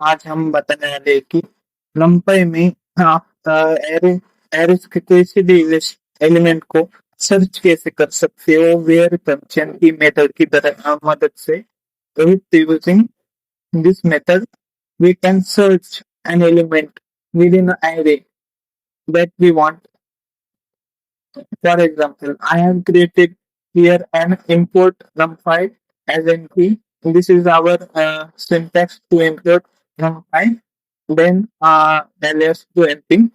आज हम बताने वाले हैं कि numpy में आप एरे एरेस के किसी भी एलिमेंट को सर्च कैसे कर सकते हो वेयर फंक्शन की मेथड की तरह मदद से। With using this method we can search an element within an array that we want. For example, I have created here an import numpy as NP. This is our syntax to import numpy. Then ls to np.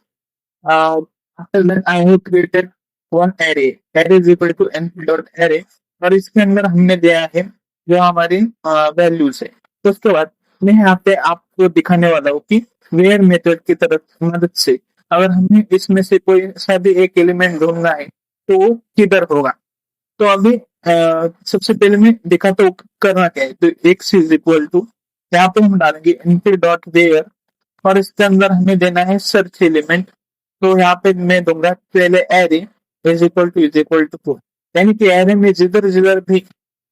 Uh, After that, I have created one array. Array is equal to np dot array. और इसके अंदर हमने दिया है जो हमारी values है। तो उसके बाद मैं यहाँ पे आपको दिखाने वाला हूँ कि वेयर मेथड की तरफ मदद से अगर हमें इसमें से कोई सा भी एक एलिमेंट ढूंढना है तो वो किधर होगा। तो अभी सबसे पहले मैं दिखाता हूँ करना क्या है। तो x इज इक्वल टू यहाँ पे हम डालेंगे np डॉट वेयर और इसके अंदर हमें देना है सर्च एलिमेंट। तो यहाँ पे मैं दूंगा पहले एरे इज इक्वल टू 4, यानी कि एरे में जिधर जिधर भी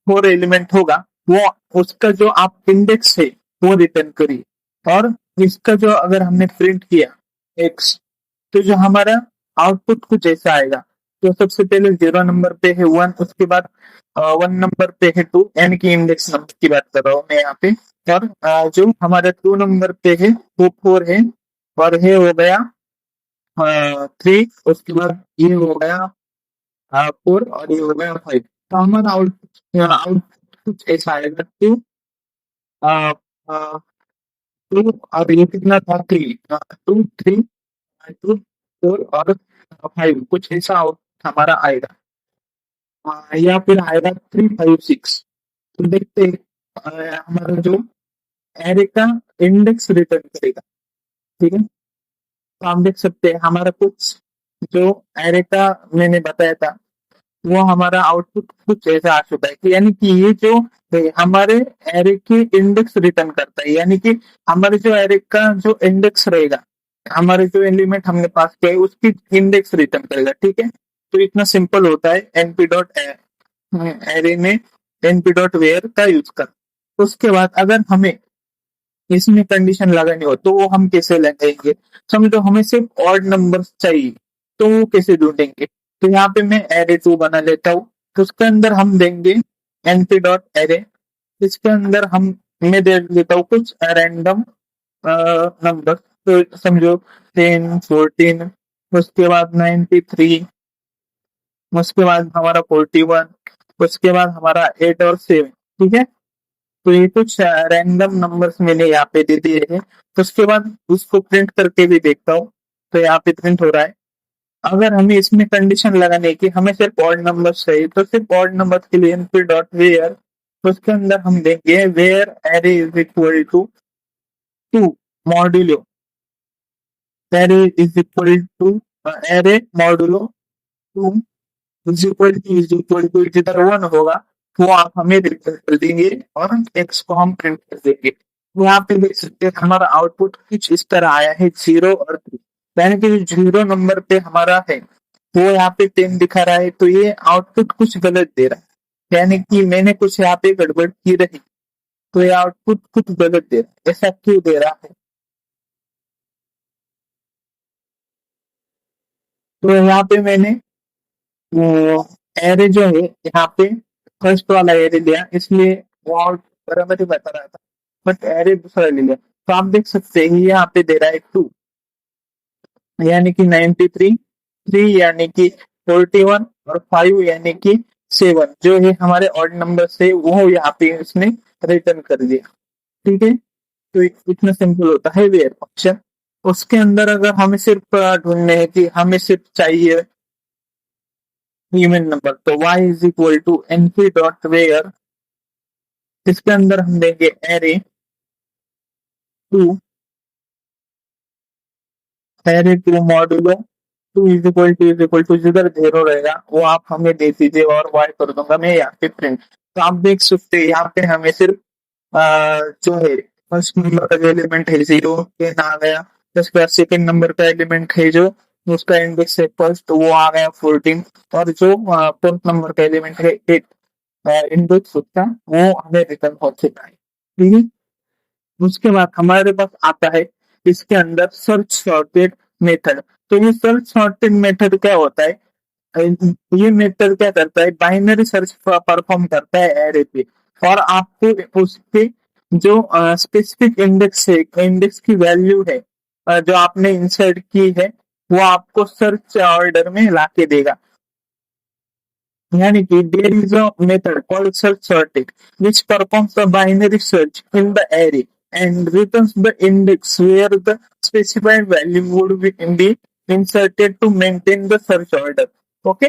4 एलिमेंट होगा वो उसका जो आप इंडेक्स है वो रिटर्न करिए। और इसका जो अगर हमने प्रिंट किया एक्स तो जो हमारा आउटपुट कुछ ऐसा आएगा। तो सबसे पहले 0 नंबर पे है 1, उसके बाद 1 नंबर पे है 2, यानी कि इंडेक्स नंबर की बात कर रहा हूँ मैं यहाँ पे। और जो हमारे 2 नंबर पे है वो 4 है और ये हो गया 3, उसके बाद ये हो गया 4 और ये हो गया 5। तो हमारा आउटपुट कुछ ऐसा आएगा 2 2 और ये कितना था 3, 2 3 2 4 और 5, कुछ ऐसा हमारा आएगा। या फिर आएगा 3 5 6। तो देखते हैं हमारा जो एरे का इंडेक्स रिटर्न करेगा। ठीक है, तो आप देख सकते हैं हमारा कुछ जो एरे का मैंने बताया था वो हमारा आउटपुट कुछ ऐसा आ चुका है कि यानी कि ये जो हमारे एरे की इंडेक्स रिटर्न करता है, यानी कि हमारे जो एरे का जो इंडेक्स रहेगा, हमारे जो एलिमेंट हमने पास किया है उसकी इंडेक्स रिटर्न करेगा। ठीक है, तो इतना सिंपल होता है एनपी डॉट एरे में एनपी डॉट वेयर का यूज कर। उसके बाद अगर हमें इसमें कंडीशन लगानी हो तो वो हम कैसे लगाएंगे। समझो हमें सिर्फ ऑड नंबर्स चाहिए तो वो कैसे ढूंढेंगे। तो यहाँ पे मैं एरे 2 बना लेता हूँ। तो उसके अंदर हम देंगे np डॉट एरे। इसके अंदर हम मैं दे देता हूँ कुछ रैंडम नंबर। तो समझो 10 14, उसके बाद 93, उसके बाद हमारा 41, उसके बाद हमारा 8 और 7। ठीक है, तो ये कुछ रैंडम नंबर्स मैंने यहाँ पे दे दिए हैं। तो उसके बाद उसको प्रिंट करके भी देखता हूँ तो यहाँ पे प्रिंट हो रहा है। अगर हमें इसमें कंडीशन लगानी है कि हमें सिर्फ ऑड नंबर चाहिए तो सिर्फ ऑड नंबर के लिए एनपी डॉट वेयर, तो उसके अंदर हम देंगे where array is equal to 2 modulo array is equal to array modulo 2 is equal to जिधर 1 होगा वो आप हमें रिटर्न कर देंगे और एक्स को हम प्रिंट कर देंगे। यहाँ पे देख सकते हैं हमारा आउटपुट कुछ इस तरह आया है 0 और 3, यानी कि जो 0 नंबर पे हमारा है वो यहाँ पे 10 दिखा रहा है। तो ये आउटपुट कुछ गलत दे रहा है, यानी कि मैंने कुछ यहाँ पे गड़बड़ की रही तो ये आउटपुट कुछ गलत दे रहा है। ऐसा क्यों दे रहा है? तो यहाँ पे मैंने एरे जो है यहाँ पे फर्स्ट वाला एरे लिया इसलिए वो आउट बराबर ही बता रहा था, बट एरे दूसरा ले लिया। तो आप देख सकते हैं यहाँ पे दे रहा है 2 यानी कि 93, 3 यानी कि 41 और 5 यानी कि 7, जो है हमारे ऑड नंबर से वो यहाँ पे इसने रिटर्न कर दिया। ठीक है, तो इतना सिंपल होता है वेयर फंक्शन। उसके अंदर अगर हमें सिर्फ ढूंढने हैं कि हमें सिर्फ चाहिए इवन नंबर तो y is equal to np dot where. इसके अंदर हम देंगे array 2 array 2 modulo 2 is equal to जिधर 0 रहेगा वो आप हमें दे दीजिए और y कर दूंगा मैं यहाँ पे प्रिंट। तो आप देख सकते हैं यहाँ पे हमें सिर्फ जो है फर्स्ट नंबर का जो एलिमेंट है 0 के ना आ गया। उसके बाद सेकेंड नंबर का एलिमेंट है जो उसका इंडेक्स है फर्स्ट वो आ गया 14, और जो फोर्थ नंबर का एलिमेंट है 8 इंडेक्स उसका वो हमें रिटर्न हो चुका है। ठीक है, उसके बाद हमारे पास आता है इसके अंदर सर्च सॉर्टेड मेथड। तो ये सर्च सॉर्टेड मेथड क्या होता है? ये मेथड क्या करता है? बाइनरी सर्च परफॉर्म करता है एरे पे, और आपको उसके जो स्पेसिफिक इंडेक्स है, इंडेक्स की वैल्यू है जो आपने इंसर्ट की है, वो आपको सर्च ऑर्डर में लाके देगा। यानी कि there is a method called search sorted which performs a binary search in the array and returns the index where the specified value would be inserted to maintain the search order. Okay,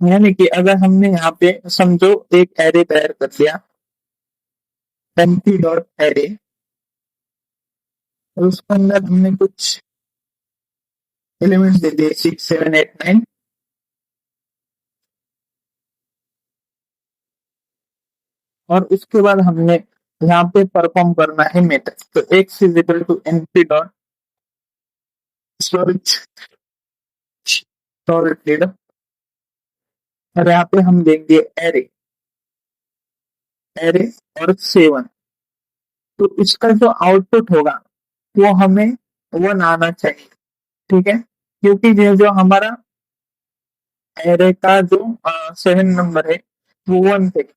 यानी कि अगर हमने यहाँ पे समझो एक array तैयार कर लिया, एम्प्टी डॉट एरे, और उसके अंदर हमने कुछ एलिमेंट दे दिए 6 7 8 9, और उसके बाद हमने यहाँ पे परफॉर्म करना है मेथड। तो x is equal to empty dot storage storage, और यहाँ पे हम देंगे एरे, एरे और 7। तो इसका जो आउटपुट होगा वो हमें 1 आना चाहिए, ठीक है, क्योंकि ये जो हमारा एरे का जो 7 नंबर है वो 1 थे।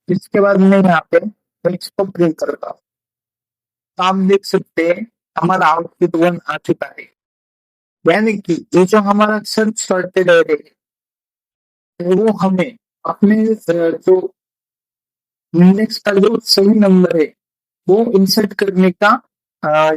इसके बाद मैं यहाँ पे x को प्रिंट करता हूँ, तो आप देख सकते हैं हमारा आउटपुट 1 आ चुका है। यानी कि ये जो हमारा सर्च सॉर्टेड एरे है वो हमें अपने जो इंडेक्स का जो सही नंबर है वो इंसर्ट करने का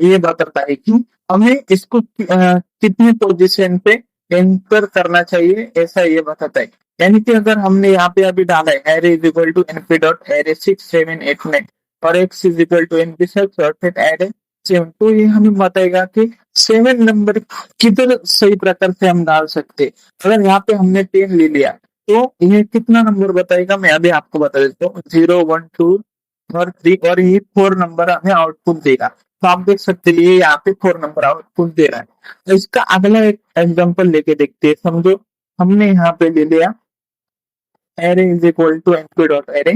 ये बताता है कि हमें इसको कितने पोजीशन पे एंटर करना चाहिए, ऐसा ये बताता है। यानी कि अगर हमने यहाँ पे अभी डाला है array is equal to NP dot array 6 7 8 9 और X is equal to NP search dot array 7, तो ये हमें बताएगा कि 7 नंबर किधर सही प्रकार से हम डाल सकते हैं। अगर यहाँ पे हमने 10 ले लिया तो ये कितना नंबर बताएगा, मैं अभी आपको बता देता हूँ, 0 1 2 और 3, और ये 4 नंबर हमें आउटपुट देगा। तो आप देख सकते हैं ये यहाँ पे 4 नंबर आउटपुट दे रहा है। तो इसका अगला एक एग्जांपल लेके देखते हैं। समझो हमने यहाँ पे ले लिया array is equal to NP dot array,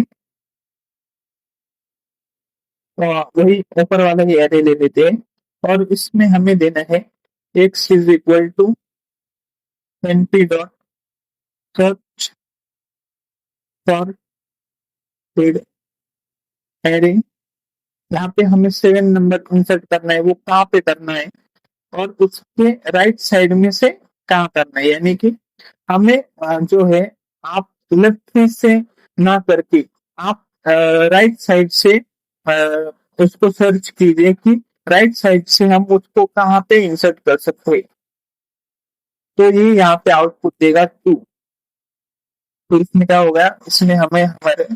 वही ऊपर वाला ही एरे ले लेते हैं, और इसमें हमें देना है X is equal to NP dot search for array. यहाँ पे हमें 7 नंबर इंसर्ट करना है, वो कहाँ पे करना है और उसके राइट साइड में से कहाँ करना है। यानी कि हमें जो है आप लेफ्ट से ना करके आप राइट साइड से उसको सर्च कीजिए कि राइट साइड से हम उसको कहाँ पे इंसर्ट कर सकते हैं। तो ये यहाँ पे आउटपुट देगा 2। तो इसमें क्या होगा, इसमें हमें हमारे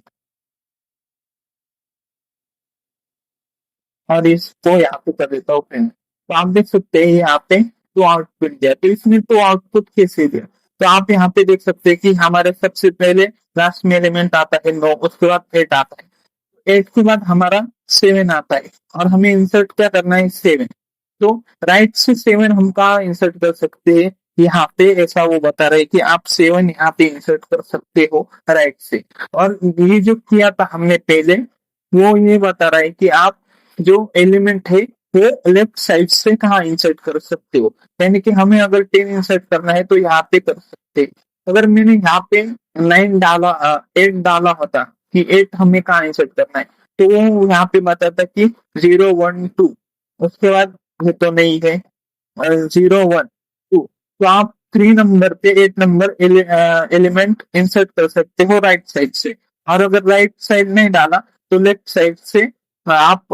और इसको यहाँ पे कर देता हूँ प्रिंट। तो आप देख सकते हैं यहाँ पे तो आउटपुट दिया। तो इसमें तो आउटपुट कैसे दिया, तो आप यहाँ पे देख सकते हैं कि हमारे सबसे पहले लास्ट में एलिमेंट आता है 9, उसके बाद 8 आता है, 8 के बाद हमारा 7 आता है, और हमें इंसर्ट क्या करना है 7। तो राइट से 7 हम कहाँ इंसर्ट कर सकते हैं, यहाँ पे ऐसा वो बता रहे कि आप 7 यहाँ पे इंसर्ट कर सकते हो राइट से। और ये जो किया था हमने पहले वो ये बता रहा है कि आप जो एलिमेंट है वो लेफ्ट साइड से कहाँ इंसर्ट कर सकते हो। यानी कि हमें अगर 10 इंसर्ट करना है तो यहाँ पे कर सकते हैं। अगर मैंने यहाँ पे 9 डाला 8 डाला होता कि 8 हमें कहाँ इंसर्ट करना है, तो वो यहाँ पे बताता कि 0 1 2, उसके बाद ये तो नहीं है 0 1 2, तो आप 3 नंबर पे 8 नंबर एलिमेंट इंसर्ट कर सकते हो राइट साइड से। और अगर राइट साइड नहीं डाला तो लेफ्ट साइड से आप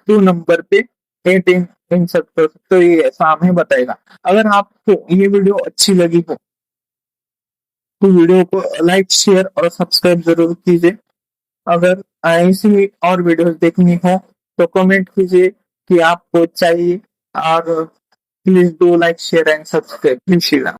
2 नंबर पे 8 इंसर्ट कर सकते हो, ये ऐसा हमें बताएगा। अगर आपको ये वीडियो अच्छी लगी हो तो वीडियो को लाइक शेयर और सब्सक्राइब जरूर कीजिए। अगर ऐसी और वीडियोस देखनी हो तो कमेंट कीजिए कि आपको चाहिए, और please do like share and subscribe.